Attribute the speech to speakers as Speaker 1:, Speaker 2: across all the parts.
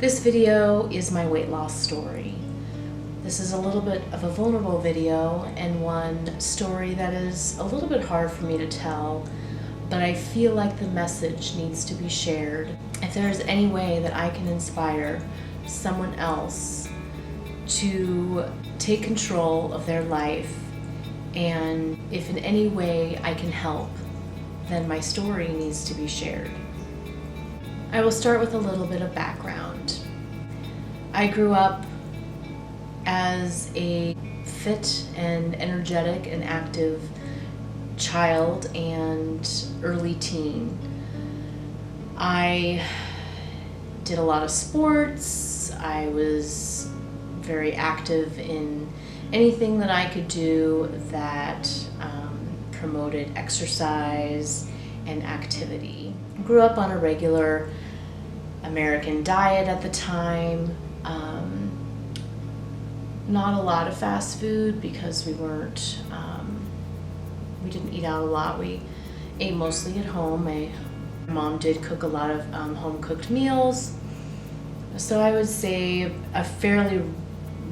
Speaker 1: This video is my weight loss story. This is a little bit of a vulnerable video and one story that is a little bit hard for me to tell, but I feel like the message needs to be shared. If there's any way that I can inspire someone else to take control of their life, and if in any way I can help, then my story needs to be shared. I will start with a little bit of background. I grew up as a fit and energetic and active child and early teen. I did a lot of sports. I was very active in anything that I could do that promoted exercise and activity. Grew up on a regular American diet at the time. Not a lot of fast food because we didn't eat out a lot. We ate mostly at home. My mom did cook a lot of home-cooked meals. So I would say a fairly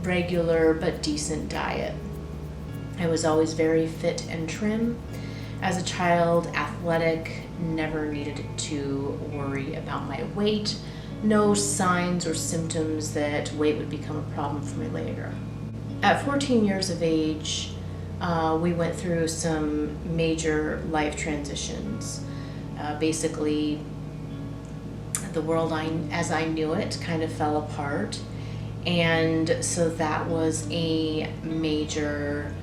Speaker 1: regular but decent diet. I was always very fit and trim. As a child, athletic, never needed to worry about my weight. No signs or symptoms that weight would become a problem for me later. At 14 years of age, we went through some major life transitions. Basically, the world as I knew it kind of fell apart. And so that was a major,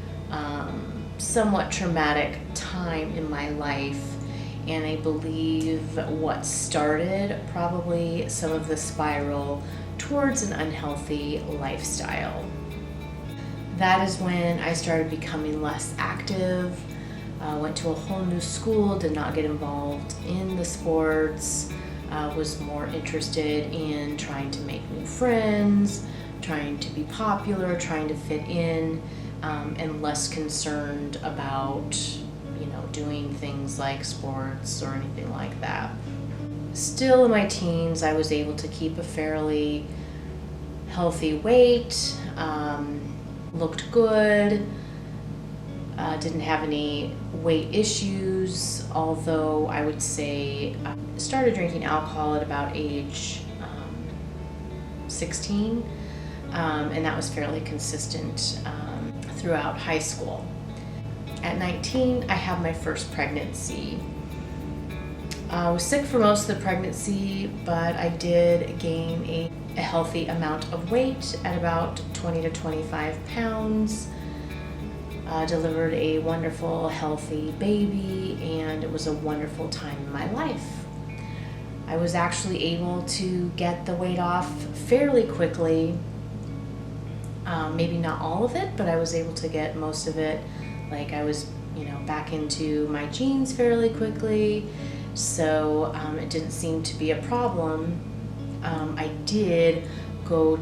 Speaker 1: somewhat traumatic time in my life. And I believe what started probably some of the spiral towards an unhealthy lifestyle. That is when I started becoming less active, went to a whole new school, did not get involved in the sports, was more interested in trying to make new friends, trying to be popular, trying to fit in, and less concerned about doing things like sports or anything like that. Still in my teens, I was able to keep a fairly healthy weight, looked good, didn't have any weight issues, although I would say I started drinking alcohol at about age 16, and that was fairly consistent throughout high school. At 19, I had my first pregnancy. I was sick for most of the pregnancy, but I did gain a healthy amount of weight at about 20 to 25 pounds. Delivered a wonderful, healthy baby, and it was a wonderful time in my life. I was actually able to get the weight off fairly quickly. Maybe not all of it, but I was able to get most of it. Like I was, back into my jeans fairly quickly, so it didn't seem to be a problem. I did go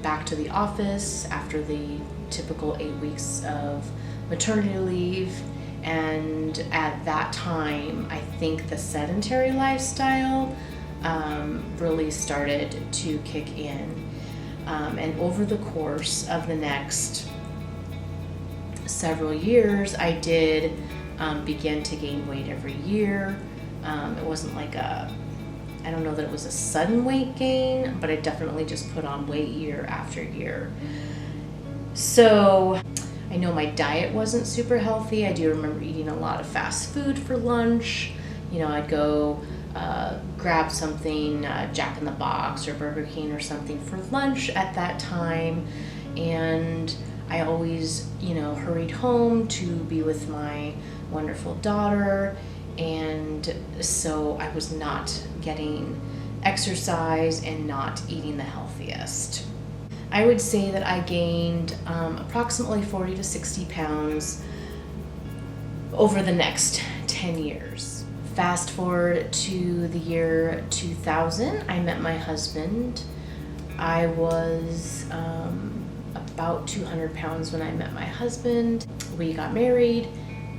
Speaker 1: back to the office after the typical 8 weeks of maternity leave, and at that time, I think the sedentary lifestyle really started to kick in. And over the course of the next several years, I did begin to gain weight every year. It wasn't like I don't know that it was a sudden weight gain, but I definitely just put on weight year after year. So I know my diet wasn't super healthy. I do remember eating a lot of fast food for lunch. I'd go grab something, Jack in the Box or Burger King or something for lunch at that time, and I always, hurried home to be with my wonderful daughter, and so I was not getting exercise and not eating the healthiest. I would say that I gained approximately 40 to 60 pounds over the next 10 years. Fast forward to the year 2000, I met my husband. I was about 200 pounds when I met my husband. We got married.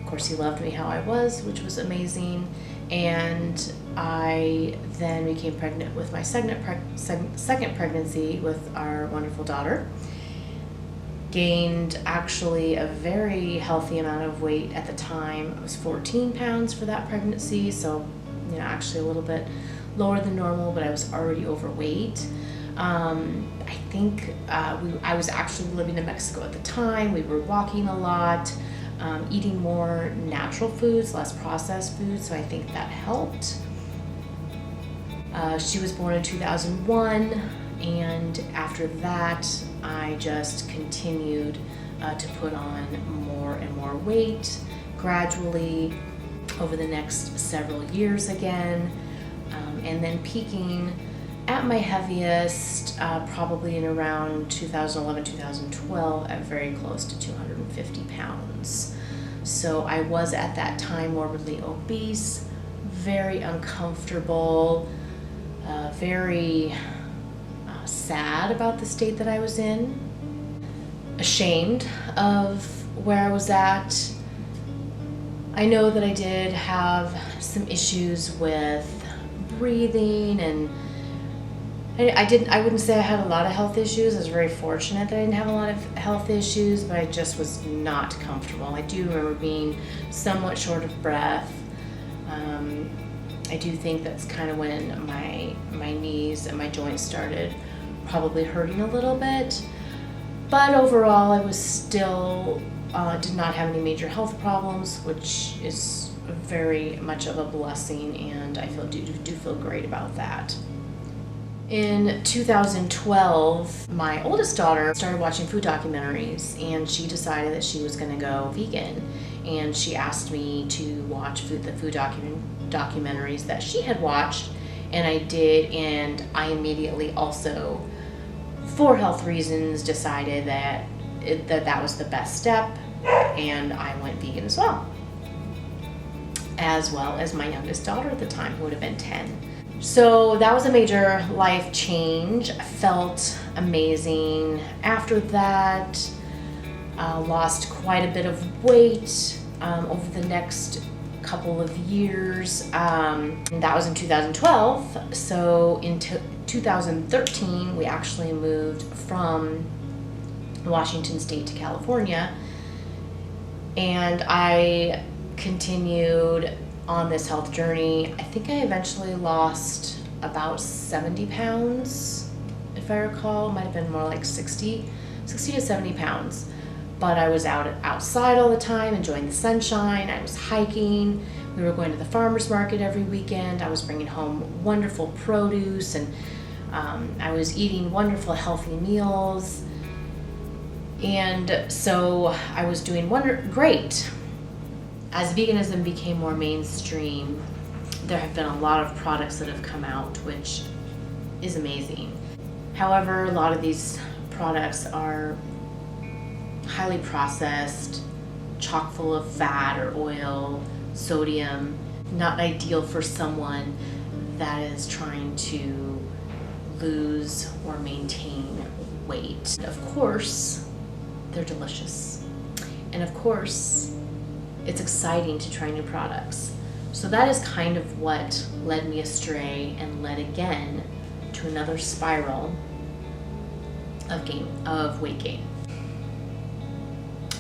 Speaker 1: Of course, he loved me how I was, which was amazing. And I then became pregnant with my second pregnancy with our wonderful daughter. Gained actually a very healthy amount of weight at the time. I was 14 pounds for that pregnancy, so actually a little bit lower than normal, but I was already overweight. I think I was actually living in Mexico at the time. We were walking a lot, eating more natural foods, less processed foods, so I think that helped. She was born in 2001, and after that, I just continued to put on more and more weight gradually over the next several years again, and then peaking at my heaviest probably in around 2011, 2012 at very close to 250 pounds. So I was at that time morbidly obese, very uncomfortable, very sad about the state that I was in, ashamed of where I was at. I know that I did have some issues with breathing, and I wouldn't say I had a lot of health issues. I was very fortunate that I didn't have a lot of health issues, but I just was not comfortable. I do remember being somewhat short of breath. I do think that's kind of when my knees and my joints started probably hurting a little bit. But overall, I was still did not have any major health problems, which is very much of a blessing, and I do feel great about that. In 2012, my oldest daughter started watching food documentaries, and she decided that she was going to go vegan, and she asked me to watch the food documentaries that she had watched, and I did, and I immediately also, for health reasons, decided that that was the best step, and I went vegan as well as my youngest daughter at the time, who would have been 10. So that was a major life change. I felt amazing. After that, lost quite a bit of weight over the next couple of years. And that was in 2012. So in 2013, we actually moved from Washington State to California. And I continued on this health journey. I think I eventually lost about 70 pounds, if I recall. It might have been more like 60 to 70 pounds. But I was outside all the time, enjoying the sunshine. I was hiking. We were going to the farmer's market every weekend. I was bringing home wonderful produce, and I was eating wonderful, healthy meals. And so I was doing great. As veganism became more mainstream, there have been a lot of products that have come out, which is amazing. However, a lot of these products are highly processed, chock full of fat or oil, sodium, not ideal for someone that is trying to lose or maintain weight. Of course, they're delicious. And of course, it's exciting to try new products. So that is kind of what led me astray and led again to another spiral of weight gain.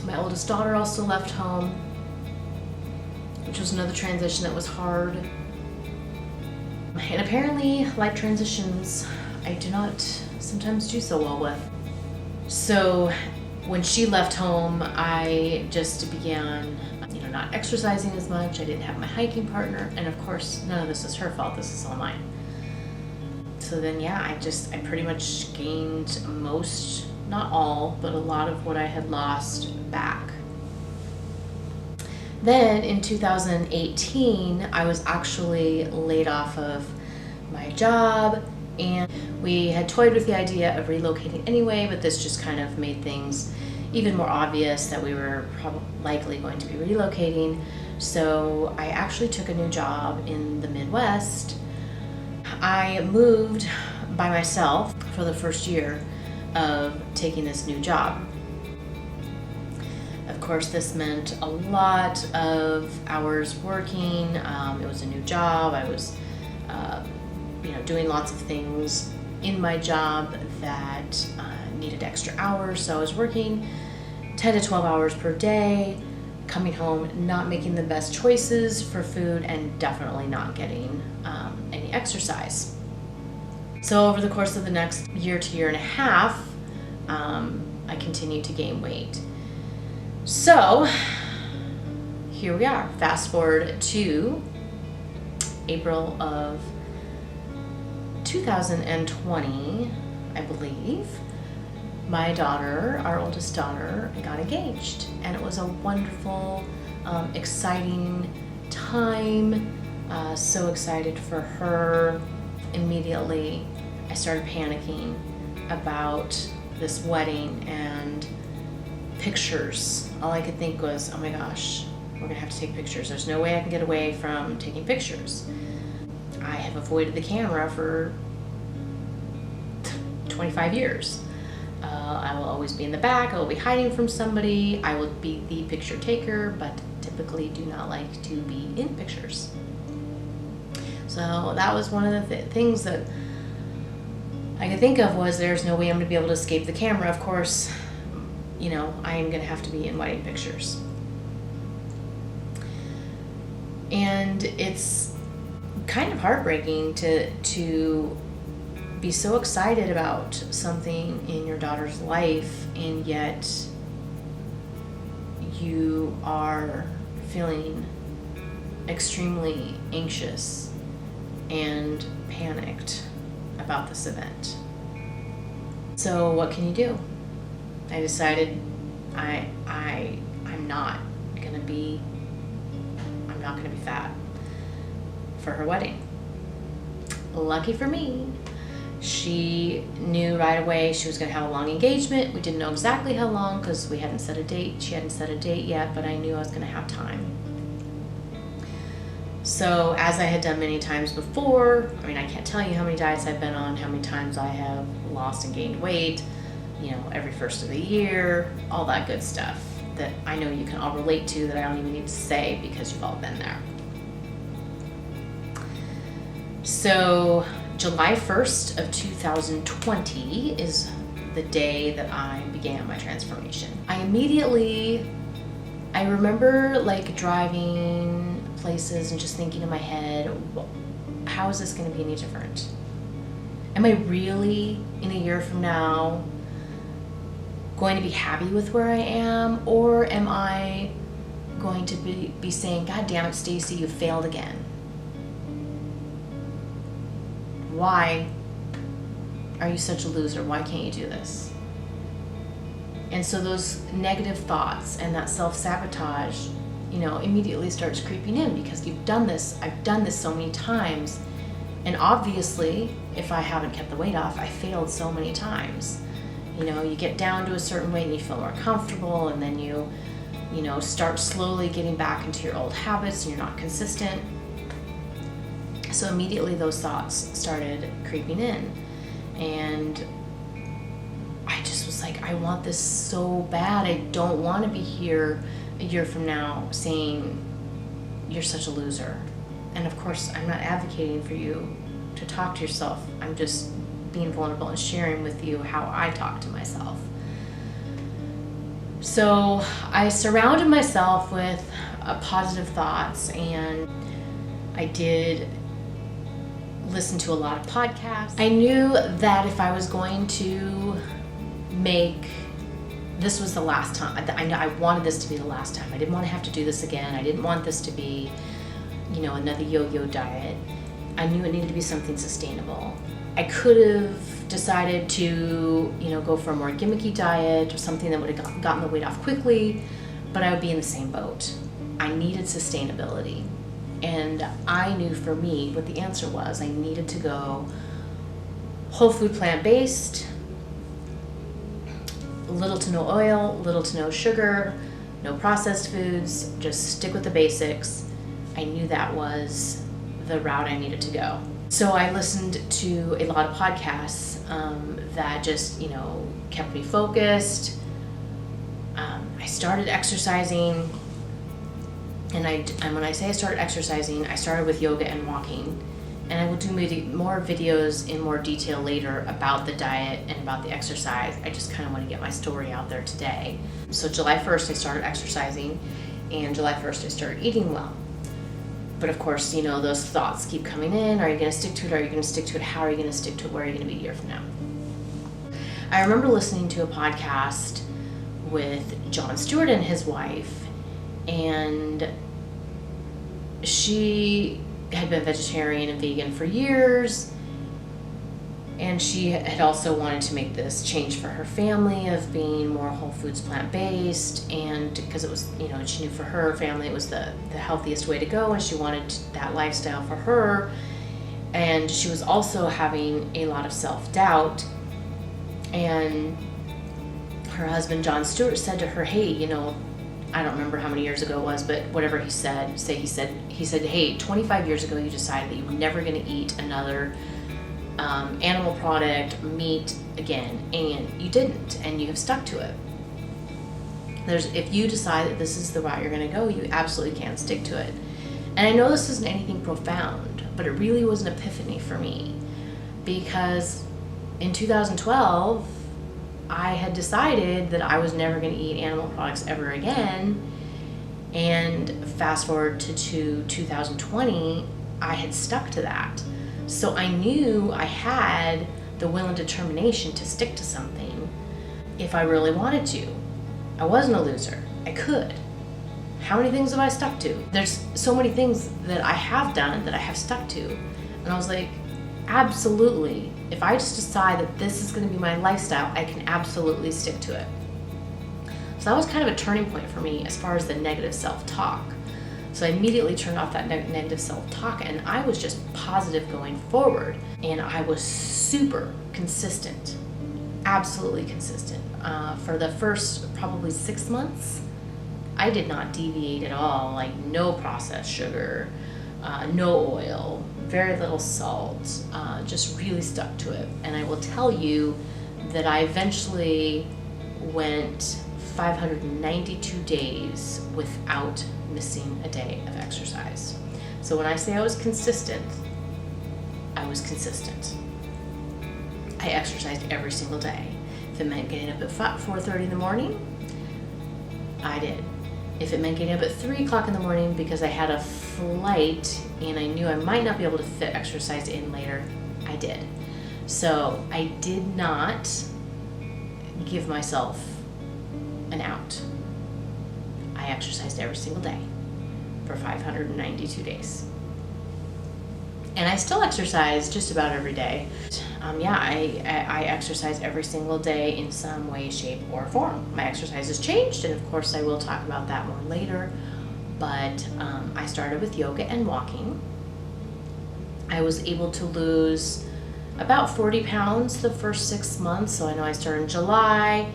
Speaker 1: My oldest daughter also left home, which was another transition that was hard. And apparently, life transitions, I do not sometimes do so well with. So when she left home, I just began not exercising as much. I didn't have my hiking partner, and of course, none of this is her fault. This is all mine. So then, I pretty much gained most, not all, but a lot of what I had lost back. Then in 2018, I was actually laid off of my job, and we had toyed with the idea of relocating anyway, but this just kind of made things even more obvious that we were likely going to be relocating. So I actually took a new job in the Midwest. I moved by myself for the first year of taking this new job. Of course, this meant a lot of hours working. It was a new job. I was, doing lots of things in my job that needed extra hours. So I was working 10 to 12 hours per day, coming home, not making the best choices for food, and definitely not getting any exercise. So over the course of the next year to year and a half, I continued to gain weight. So here we are. Fast forward to April of 2020, I believe. My daughter, our oldest daughter, got engaged, and it was a wonderful, exciting time. So excited for her. Immediately, I started panicking about this wedding and pictures. All I could think was, oh my gosh, we're gonna have to take pictures. There's no way I can get away from taking pictures. I have avoided the camera for 25 years. I will always be in the back. I will be hiding from somebody. I will be the picture taker, but typically do not like to be in pictures. So that was one of the things that I could think of, was there's no way I'm going to be able to escape the camera. Of course, I am going to have to be in wedding pictures. And it's kind of heartbreaking to be so excited about something in your daughter's life, and yet you are feeling extremely anxious and panicked about this event. So what can you do? I decided I'm not gonna be fat for her wedding. Lucky for me, she knew right away she was gonna have a long engagement. We didn't know exactly how long because we hadn't set a date. She hadn't set a date yet, but I knew I was gonna have time. So as I had done many times before, I can't tell you how many diets I've been on, how many times I have lost and gained weight, every first of the year, all that good stuff that I know you can all relate to, that I don't even need to say because you've all been there. So July 1st of 2020 is the day that I began my transformation. I remember driving places and just thinking in my head, how is this going to be any different? Am I really, in a year from now, going to be happy with where I am? Or am I going to be saying, God damn it, Stacy, you failed again? Why are you such a loser? Why can't you do this? And so those negative thoughts and that self-sabotage, immediately starts creeping in, because I've done this so many times. And obviously, if I haven't kept the weight off, I failed so many times. You get down to a certain weight and you feel more comfortable, and then you start slowly getting back into your old habits, and you're not consistent. So immediately those thoughts started creeping in, and I just was like, I want this so bad. I don't want to be here a year from now saying you're such a loser. And of course, I'm not advocating for you to talk to yourself. I'm just being vulnerable and sharing with you how I talk to myself. So I surrounded myself with positive thoughts, and I did listen to a lot of podcasts. I knew that if I was going to this was the last time. I wanted this to be the last time. I didn't want to have to do this again. I didn't want this to be, another yo-yo diet. I knew it needed to be something sustainable. I could have decided to, go for a more gimmicky diet or something that would have gotten the weight off quickly, but I would be in the same boat. I needed sustainability. And I knew for me what the answer was. I needed to go whole food, plant-based, little to no oil, little to no sugar, no processed foods, just stick with the basics. I knew that was the route I needed to go. So I listened to a lot of podcasts that just, kept me focused. I started exercising, and when I say I started exercising, I started with yoga and walking. And I will do more videos in more detail later about the diet and about the exercise. I just kind of want to get my story out there today. So July 1st, I started exercising, and July 1st, I started eating well. But of course, you know, those thoughts keep coming in. Are you going to stick to it? Are you going to stick to it? How are you going to stick to it? Where are you going to be a year from now? I remember listening to a podcast with Jon Stewart and his wife, and she had been vegetarian and vegan for years, and she had also wanted to make this change for her family of being more whole foods, plant-based, and because it was, you know, she knew for her family it was the healthiest way to go, and she wanted that lifestyle for her. And she was also having a lot of self-doubt, and her husband Jon Stewart said to her, hey, you know, I don't remember how many years ago it was, but whatever he said, he said, hey, 25 years ago you decided that you were never going to eat another animal product, meat again, and you didn't, and you have stuck to it. If you decide that this is the route you're going to go, you absolutely can stick to it. And I know this isn't anything profound, but it really was an epiphany for me, because in 2012, I had decided that I was never going to eat animal products ever again, and fast forward to 2020, I had stuck to that. So I knew I had the will and determination to stick to something if I really wanted to. I wasn't a loser. I could. How many things have I stuck to? There's so many things that I have done that I have stuck to. And I was like, absolutely. If I just decide that this is going to be my lifestyle, I can absolutely stick to it. So that was kind of a turning point for me as far as the negative self-talk. So I immediately turned off that negative self-talk, and I was just positive going forward. And I was super consistent, absolutely consistent. For the first probably 6 months, I did not deviate at all, like no processed sugar, no oil, very little salt, just really stuck to it. And I will tell you that I eventually went 592 days without missing a day of exercise. So when I say I was consistent, I was consistent. I exercised every single day. If it meant getting up at 4:30 in the morning, I did. If it meant getting up at 3 o'clock in the morning because I had a flight and I knew I might not be able to fit exercise in later, I did. So I did not give myself an out. I exercised every single day for 592 days. And I still exercise just about every day. I exercise every single day in some way, shape, or form. My exercise has changed, and of course I will talk about that more later. But I started with yoga and walking. I was able to lose about 40 pounds the first 6 months. So I know I started in July,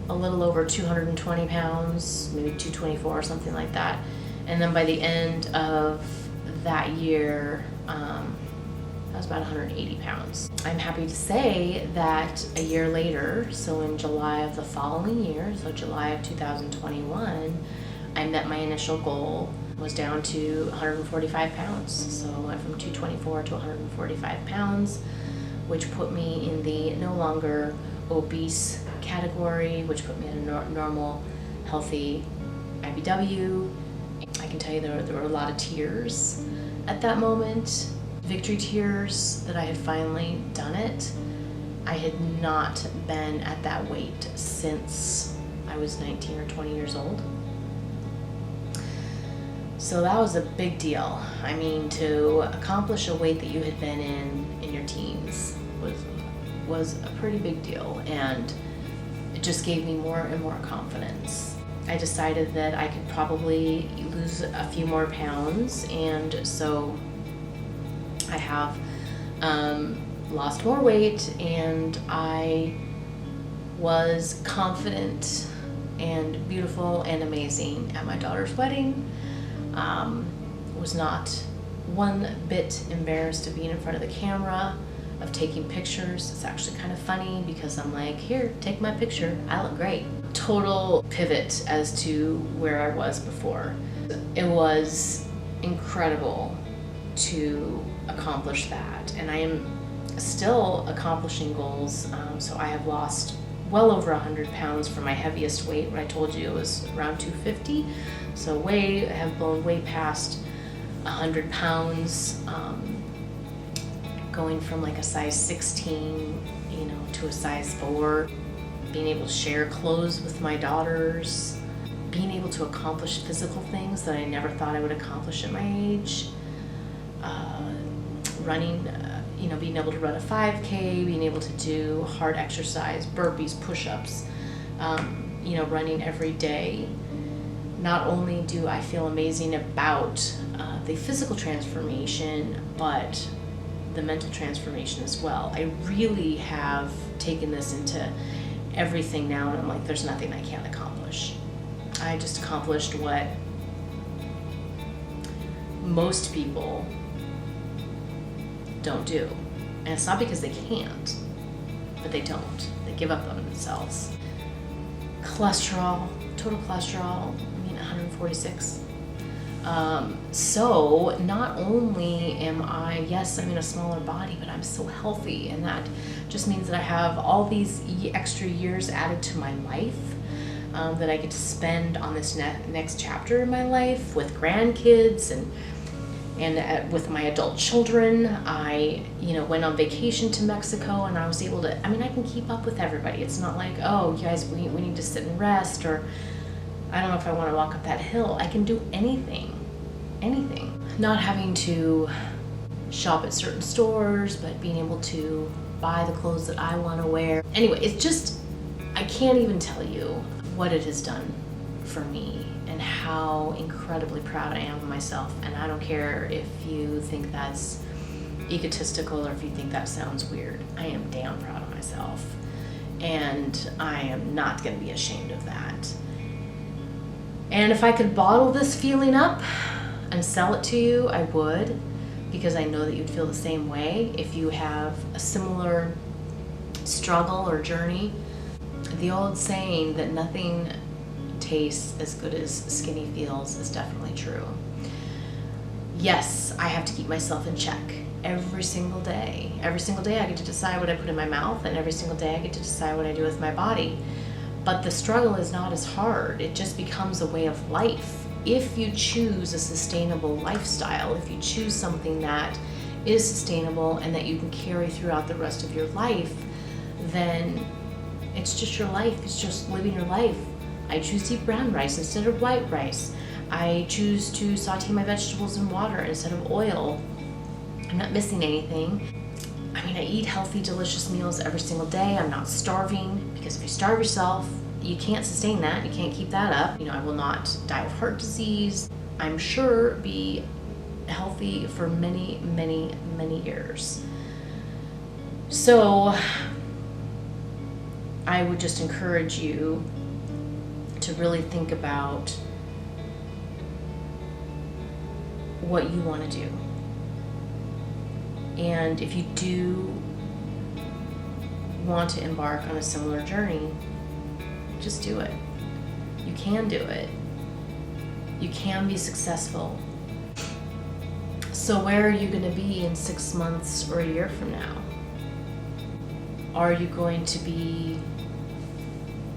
Speaker 1: a little over 220 pounds, maybe 224 or something like that. And then by the end of that year, I was about 180 pounds. I'm happy to say that a year later, so in July of the following year, so July of 2021, I met my initial goal, was down to 145 pounds. So I went from 224 to 145 pounds, which put me in the no longer obese category, which put me in a normal, healthy IBW. I can tell you there were a lot of tears at that moment, victory tears that I had finally done it. I had not been at that weight since I was 19 or 20 years old. So that was a big deal. I mean, to accomplish a weight that you had been in your teens was a pretty big deal, and it just gave me more and more confidence. I decided that I could probably lose a few more pounds, and so I have lost more weight, and I was confident and beautiful and amazing at my daughter's wedding. Was not one bit embarrassed of being in front of the camera, of taking pictures. It's actually kind of funny because I'm like, here, take my picture. I look great. total pivot as to where I was before. It was incredible to accomplish that, and I am still accomplishing goals. So I have lost well over 100 pounds from my heaviest weight, when I told you it was around 250. So I have blown way past 100 pounds, going from like a size 16, to a size 4, being able to share clothes with my daughters, being able to accomplish physical things that I never thought I would accomplish at my age, running, being able to run a 5K, being able to do hard exercise, burpees, push-ups, running every day. Not only do I feel amazing about the physical transformation, but the mental transformation as well. I really have taken this into everything now, and I'm like, there's nothing I can't accomplish. I just accomplished what most people don't do. And it's not because they can't, but they don't. They give up on themselves. Cholesterol, total cholesterol, 146. So not only am I, yes, I'm in a smaller body, but I'm so healthy, and that just means that I have all these extra years added to my life, that I get to spend on this next chapter in my life with grandkids and with my adult children. I, went on vacation to Mexico, and I was able to, I can keep up with everybody. It's not like, oh, you guys, we need to sit and rest, or I don't know if I want to walk up that hill. I can do anything. Not having to shop at certain stores, but being able to buy the clothes that I want to wear. Anyway, it's just, I can't even tell you what it has done for me and how incredibly proud I am of myself. And I don't care if you think that's egotistical or if you think that sounds weird. I am damn proud of myself, and I am not going to be ashamed of that. And if I could bottle this feeling up and sell it to you, I would, because I know that you'd feel the same way if you have a similar struggle or journey. The old saying that nothing tastes as good as skinny feels is definitely true. Yes, I have to keep myself in check every single day. Every single day I get to decide what I put in my mouth, and every single day I get to decide what I do with my body. But the struggle is not as hard. It just becomes a way of life. If you choose a sustainable lifestyle, if you choose something that is sustainable and that you can carry throughout the rest of your life, then it's just your life. It's just living your life. I choose to eat brown rice instead of white rice. I choose to saute my vegetables in water instead of oil. I'm not missing anything. I eat healthy, delicious meals every single day. I'm not starving, because if you starve yourself, you can't sustain that. You can't keep that up. I will not die of heart disease. I'm sure be healthy for many, many, many years. So I would just encourage you to really think about what you want to do. And if you do want to embark on a similar journey, just do it. You can do it. You can be successful. So where are you going to be in 6 months or a year from now? Are you going to be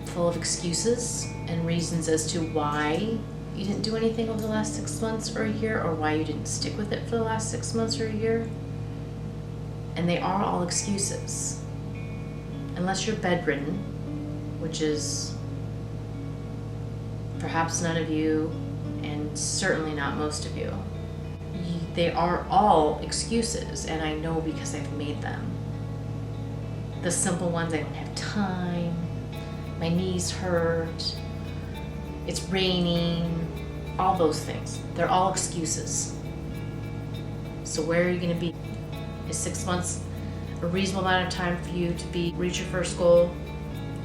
Speaker 1: full of excuses and reasons as to why you didn't do anything over the last 6 months or a year, or why you didn't stick with it for the last 6 months or a year? And they are all excuses. Unless you're bedridden, which is perhaps none of you, and certainly not most of you. They are all excuses, and I know because I've made them. The simple ones: I don't have time, my knees hurt, it's raining, all those things. They're all excuses. So where are you going to be? Is 6 months a reasonable amount of time for you to reach your first goal?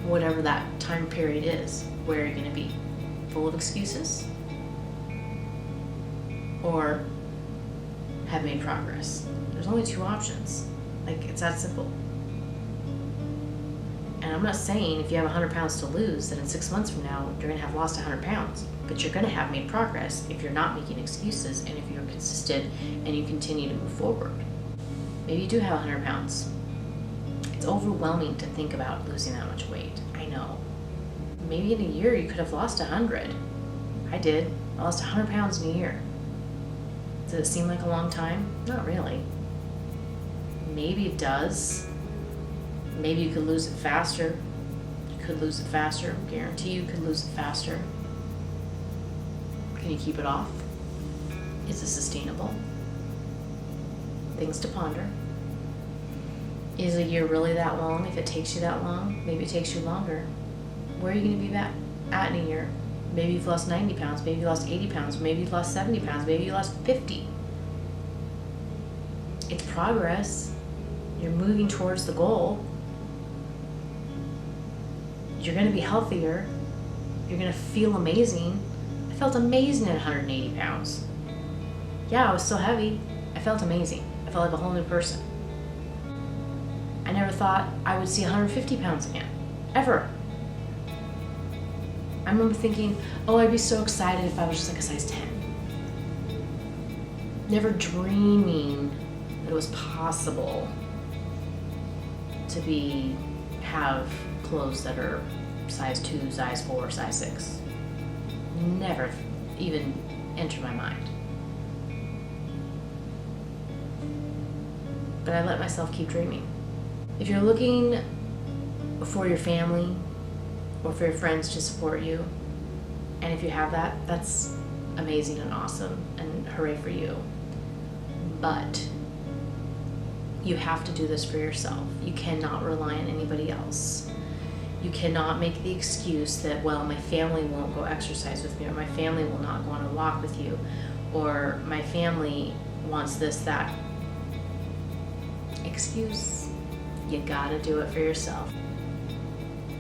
Speaker 1: Whatever that time period is, where are you going to be? Full of excuses? Or have made progress? There's only two options. It's that simple. And And I'm not saying if you have 100 pounds to lose, that in 6 months from now, you're going to have lost 100 pounds. But you're going to have made progress if you're not making excuses and if you're consistent and you continue to move forward. Maybe you do have 100 pounds. It's overwhelming to think about losing that much weight. I know. Maybe in a year you could have lost 100. I did. I lost 100 pounds in a year. Does it seem like a long time? Not really. Maybe it does. Maybe you could lose it faster. You could lose it faster. Guarantee you could lose it faster. Can you keep it off? Is it sustainable? Things to ponder. Is a year really that long? If it takes you that long, maybe it takes you longer. Where are you going to be at in a year? Maybe you've lost 90 pounds, maybe you lost 80 pounds, maybe you've lost 70 pounds, maybe you lost 50. It's progress. You're moving towards the goal. You're going to be healthier. You're going to feel amazing. I felt amazing at 180 pounds. Yeah, I was so heavy. I felt amazing. I felt like a whole new person. I never thought I would see 150 pounds again. Ever. I remember thinking, oh, I'd be so excited if I was just like a size 10. Never dreaming that it was possible to have clothes that are size 2, size 4, size 6. Never even entered my mind. But I let myself keep dreaming. If you're looking for your family or for your friends to support you, and if you have that, that's amazing and awesome, and hooray for you. But you have to do this for yourself. You cannot rely on anybody else. You cannot make the excuse that, well, my family won't go exercise with me, or my family will not go on a walk with you, or my family wants this, that. Excuse. You gotta do it for yourself.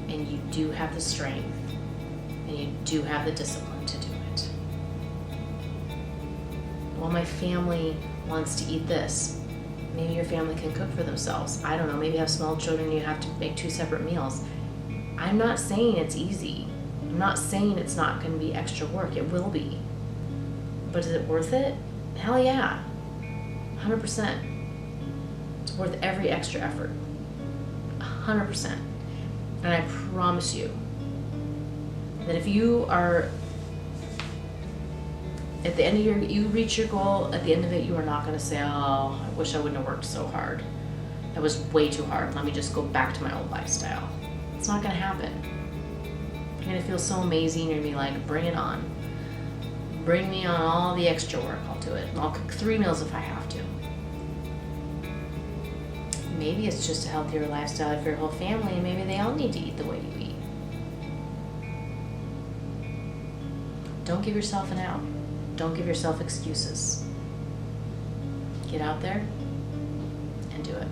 Speaker 1: And you do have the strength, and you do have the discipline to do it. Well, my family wants to eat this. Maybe your family can cook for themselves. I don't know, maybe you have small children and you have to make 2 separate meals. I'm not saying it's easy. I'm not saying it's not going to be extra work. It will be. But is it worth it? Hell yeah. 100%. It's worth every extra effort. 100%. And I promise you that if you are at the end of you reach your goal, at the end of it, you are not going to say, oh, I wish I wouldn't have worked so hard. That was way too hard. Let me just go back to my old lifestyle. It's not going to happen. You're going to feel so amazing. You're going to be like, bring it on. Bring me on all the extra work. I'll do it. I'll cook 3 meals if I have to. Maybe it's just a healthier lifestyle for your whole family, and maybe they all need to eat the way you eat. Don't give yourself an out. Don't give yourself excuses. Get out there and do it.